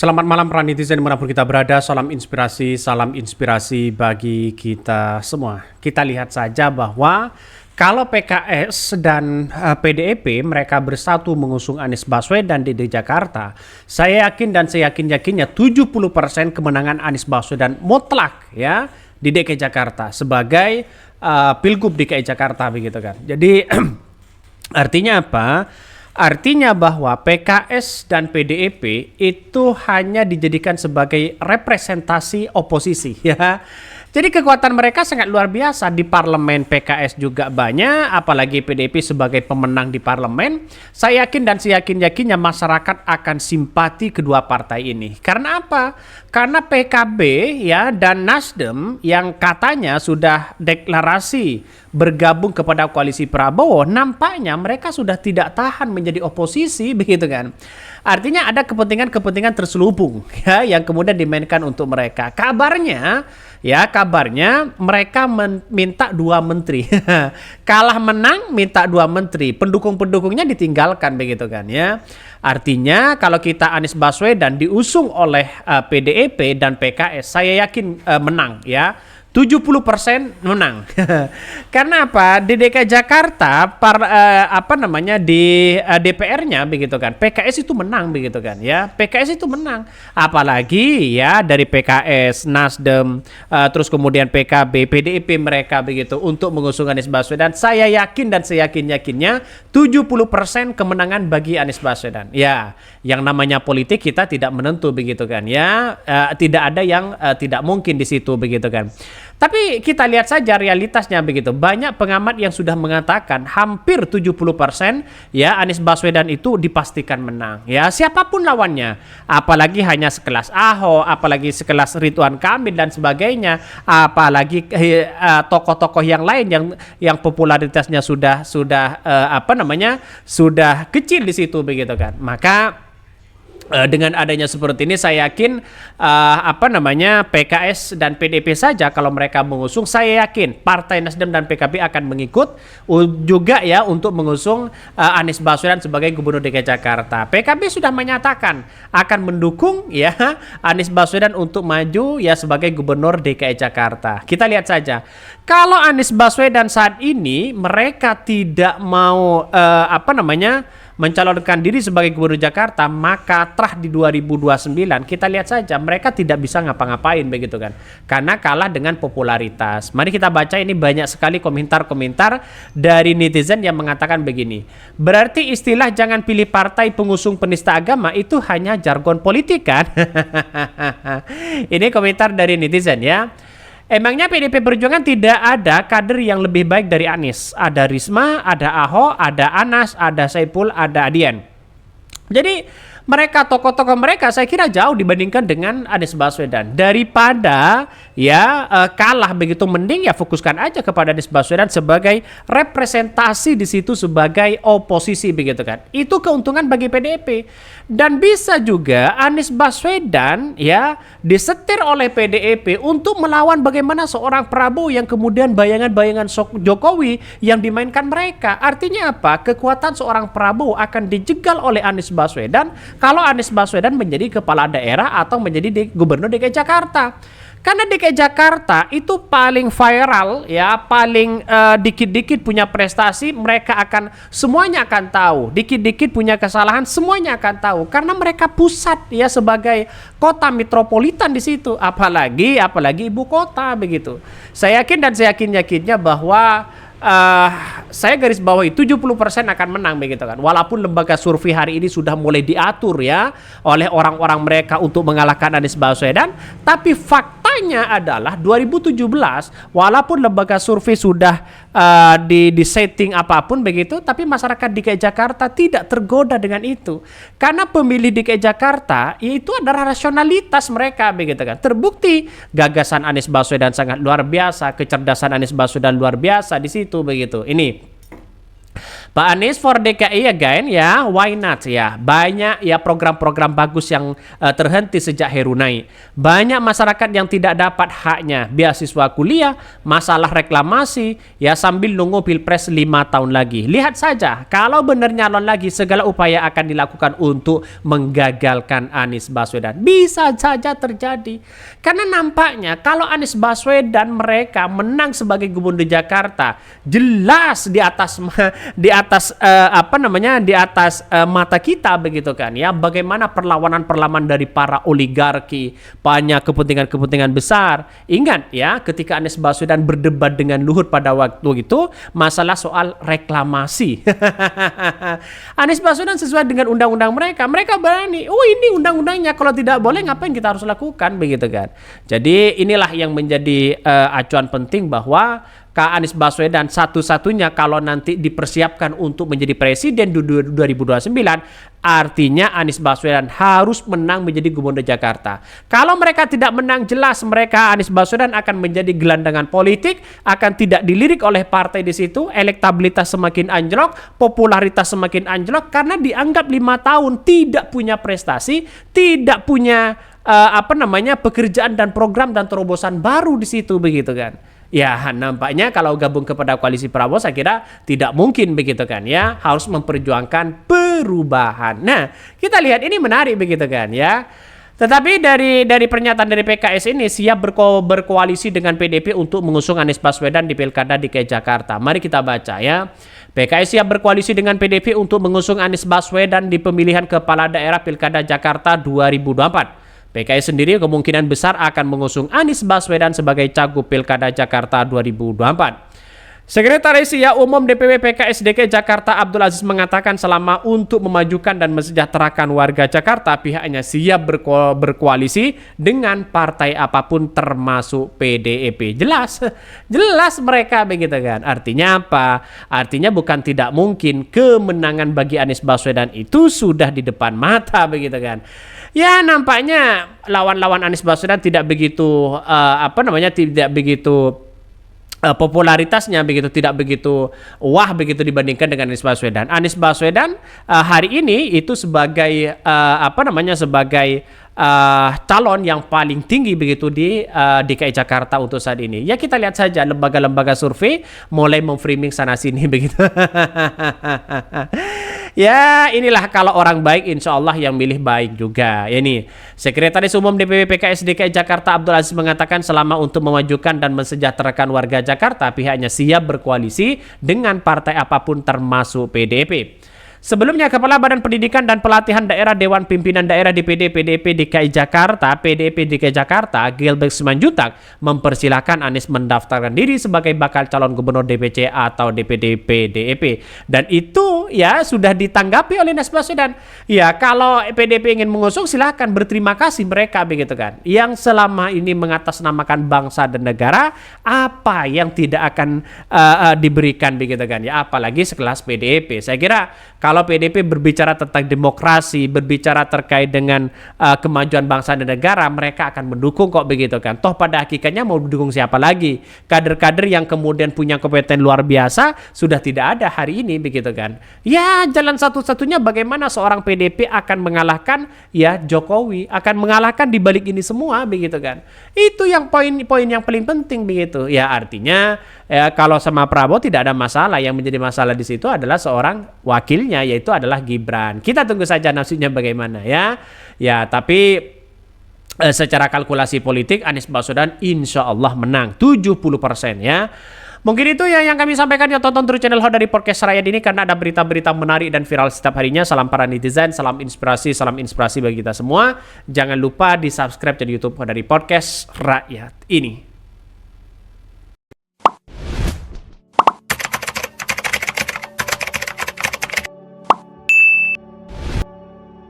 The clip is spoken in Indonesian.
Selamat malam para netizen dimanapun kita berada, salam inspirasi bagi kita semua. Kita lihat saja bahwa kalau PKS dan PDIP mereka bersatu mengusung Anies Baswedan di Jakarta, saya yakin dan saya yakin-yakinnya 70% kemenangan Anies Baswedan mutlak ya di DKI Jakarta sebagai Pilgub DKI Jakarta begitu kan. Jadi artinya apa? Artinya bahwa PKS dan PDIP itu hanya dijadikan sebagai representasi oposisi ya. Jadi kekuatan mereka sangat luar biasa di parlemen. PKS juga banyak, apalagi PDIP sebagai pemenang di parlemen. Saya yakin dan saya yakin-yakinnya masyarakat akan simpati kedua partai ini. Karena apa? Karena PKB ya dan Nasdem yang katanya sudah deklarasi bergabung kepada koalisi Prabowo, nampaknya mereka sudah tidak tahan menjadi oposisi begitu kan. Artinya ada kepentingan-kepentingan terselubung ya yang kemudian dimainkan untuk mereka. Kabarnya mereka minta 2 menteri. Kalah menang minta 2 menteri. Pendukung-pendukungnya ditinggalkan begitu kan ya. Artinya kalau kita Anies Baswedan diusung oleh PDIP dan PKS, saya yakin menang ya. 70% menang. Karena apa? Di DKI Jakarta di DPR-nya begitu kan. PKS itu menang begitu kan ya. PKS itu menang. Apalagi ya dari PKS, Nasdem, terus kemudian PKB, PDIP mereka begitu untuk mengusung Anies Baswedan. Saya yakin dan saya yakin-yakinnya 70% kemenangan bagi Anies Baswedan. Ya, yang namanya politik kita tidak menentu begitu kan ya. Tidak ada yang tidak mungkin di situ begitu kan. Tapi kita lihat saja realitasnya begitu. Banyak pengamat yang sudah mengatakan hampir 70% ya Anies Baswedan itu dipastikan menang. Ya, siapapun lawannya. Apalagi hanya sekelas Ahok, apalagi sekelas Ridwan Kamil dan sebagainya, apalagi tokoh-tokoh yang lain yang popularitasnya sudah kecil di situ begitu kan. Maka dengan adanya seperti ini saya yakin PKS dan PDIP saja kalau mereka mengusung, saya yakin Partai Nasdem dan PKB akan mengikut juga ya untuk mengusung Anies Baswedan sebagai Gubernur DKI Jakarta. PKB sudah menyatakan akan mendukung ya Anies Baswedan untuk maju ya sebagai Gubernur DKI Jakarta. Kita lihat saja. Kalau Anies Baswedan saat ini mereka tidak mau mencalonkan diri sebagai Gubernur Jakarta, maka terah di 2029 kita lihat saja mereka tidak bisa ngapa-ngapain begitu kan, karena kalah dengan popularitas. Mari kita baca, ini banyak sekali komentar-komentar dari netizen yang mengatakan begini, berarti istilah jangan pilih partai pengusung penista agama itu hanya jargon politik kan. Ini komentar dari netizen ya. Emangnya PDIP Perjuangan tidak ada kader yang lebih baik dari Anies? Ada Risma, ada Ahok, ada Anas, ada Saipul, ada Adian. Jadi mereka, tokoh-tokoh mereka saya kira jauh dibandingkan dengan Anies Baswedan. Daripada kalah begitu, mending ya fokuskan aja kepada Anies Baswedan sebagai representasi di situ sebagai oposisi begitu kan. Itu keuntungan bagi PDIP. Dan bisa juga Anies Baswedan ya disetir oleh PDIP untuk melawan bagaimana seorang Prabowo yang kemudian bayangan-bayangan Jokowi yang dimainkan mereka. Artinya apa? Kekuatan seorang Prabowo akan dijegal oleh Anies Baswedan kalau Anies Baswedan menjadi kepala daerah atau menjadi Gubernur DKI Jakarta. Karena DKI Jakarta itu paling viral ya, paling dikit-dikit punya prestasi, mereka semuanya akan tahu. Dikit-dikit punya kesalahan, semuanya akan tahu. Karena mereka pusat ya sebagai kota metropolitan di situ, apalagi ibu kota begitu. Saya yakin dan saya yakinnya bahwa saya garis bawahi 70% akan menang begitu kan. Walaupun lembaga survei hari ini sudah mulai diatur ya oleh orang-orang mereka untuk mengalahkan Anies Baswedan, tapi faktanya adalah 2017 walaupun lembaga survei sudah di setting apapun begitu, tapi masyarakat DKI Jakarta tidak tergoda dengan itu. Karena pemilih DKI Jakarta itu adalah rasionalitas mereka begitu kan. Terbukti gagasan Anies Baswedan sangat luar biasa, kecerdasan Anies Baswedan luar biasa di situ begitu. Ini Pak Anies for DKI again ya, why not ya. Banyak ya program-program bagus yang terhenti sejak Heru naik. Banyak masyarakat yang tidak dapat haknya, beasiswa kuliah, masalah reklamasi, ya sambil nunggu Pilpres 5 tahun lagi. Lihat saja, kalau benar nyalon lagi, segala upaya akan dilakukan untuk menggagalkan Anies Baswedan. Bisa saja terjadi. Karena nampaknya kalau Anies Baswedan mereka menang sebagai gubernur Jakarta, jelas di atas mata kita begitu kan ya, bagaimana perlawanan dari para oligarki, banyak kepentingan besar. Ingat ya, ketika Anies Baswedan berdebat dengan Luhut pada waktu itu masalah soal reklamasi. Anies Baswedan sesuai dengan undang-undang mereka berani, oh ini undang-undangnya, kalau tidak boleh ngapain kita harus lakukan begitu kan. Jadi inilah yang menjadi acuan penting bahwa Kak Anies Baswedan satu-satunya kalau nanti dipersiapkan untuk menjadi presiden di 2029, artinya Anies Baswedan harus menang menjadi gubernur Jakarta. Kalau mereka tidak menang, jelas mereka Anies Baswedan akan menjadi gelandangan politik, akan tidak dilirik oleh partai di situ, elektabilitas semakin anjlok, popularitas semakin anjlok karena dianggap 5 tahun tidak punya prestasi, tidak punya pekerjaan dan program dan terobosan baru di situ begitu kan. Ya nampaknya kalau gabung kepada koalisi Prabowo saya kira tidak mungkin begitu kan ya, harus memperjuangkan perubahan. Nah kita lihat ini menarik begitu kan ya. Tetapi dari pernyataan dari PKS ini siap berkoalisi dengan PDP untuk mengusung Anies Baswedan di Pilkada DKI Jakarta. Mari kita baca ya. PKS siap berkoalisi dengan PDP untuk mengusung Anies Baswedan di pemilihan kepala daerah Pilkada Jakarta 2024. PKS sendiri kemungkinan besar akan mengusung Anies Baswedan sebagai cagup Pilkada Jakarta 2024. Sekretaris Umum DPW PKS DKI Jakarta Abdul Aziz mengatakan selama untuk memajukan dan mensejahterakan warga Jakarta, pihaknya siap berkoalisi dengan partai apapun termasuk PDIP. Jelas mereka begitu kan. Artinya apa? Artinya bukan tidak mungkin kemenangan bagi Anies Baswedan itu sudah di depan mata begitu kan. Ya nampaknya lawan-lawan Anies Baswedan tidak begitu popularitasnya begitu tidak begitu wah begitu dibandingkan dengan Anies Baswedan. Anies Baswedan hari ini itu sebagai sebagai calon yang paling tinggi begitu di DKI Jakarta untuk saat ini. Ya kita lihat saja lembaga-lembaga survei mulai memframing sana sini begitu. Ya inilah kalau orang baik insya Allah yang milih baik juga. Ini Sekretaris Umum DPW PKS DKI Jakarta Abdul Aziz mengatakan selama untuk memajukan dan mensejahterakan warga Jakarta, pihaknya siap berkoalisi dengan partai apapun termasuk PDIP. Sebelumnya, Kepala Badan Pendidikan dan Pelatihan Daerah Dewan Pimpinan Daerah DPD PDIP DKI Jakarta, PDIP DKI Jakarta, Gilbert Simanjuntak, mempersilahkan Anies mendaftarkan diri sebagai bakal calon gubernur DPC atau DPD PDIP. Dan itu ya sudah ditanggapi oleh Anies Baswedan. Ya kalau PDIP ingin mengusung silahkan, berterima kasih mereka begitu kan. Yang selama ini mengatasnamakan bangsa dan negara, apa yang tidak akan diberikan begitu kan ya, apalagi sekelas PDIP. Saya kira kalau PDIP berbicara tentang demokrasi, berbicara terkait dengan kemajuan bangsa dan negara, mereka akan mendukung kok begitu kan. Toh pada hakikatnya mau dukung siapa lagi? Kader-kader yang kemudian punya kompeten luar biasa sudah tidak ada hari ini begitu kan. Ya jalan satu-satunya bagaimana seorang PDIP akan mengalahkan ya Jokowi, akan mengalahkan di balik ini semua begitu kan. Itu yang poin-poin yang paling penting begitu. Ya artinya kalau sama Prabowo tidak ada masalah, yang menjadi masalah di situ adalah seorang wakilnya yaitu adalah Gibran. Kita tunggu saja nasibnya bagaimana ya. Ya, tapi secara kalkulasi politik Anies Baswedan insya Allah menang 70% ya. Mungkin itu ya yang kami sampaikan. Ya, tonton terus channel Hot dari Podcast Rakyat ini karena ada berita-berita menarik dan viral setiap harinya. Salam para netizen, salam inspirasi bagi kita semua. Jangan lupa di subscribe channel YouTube Hot dari Podcast Rakyat ini.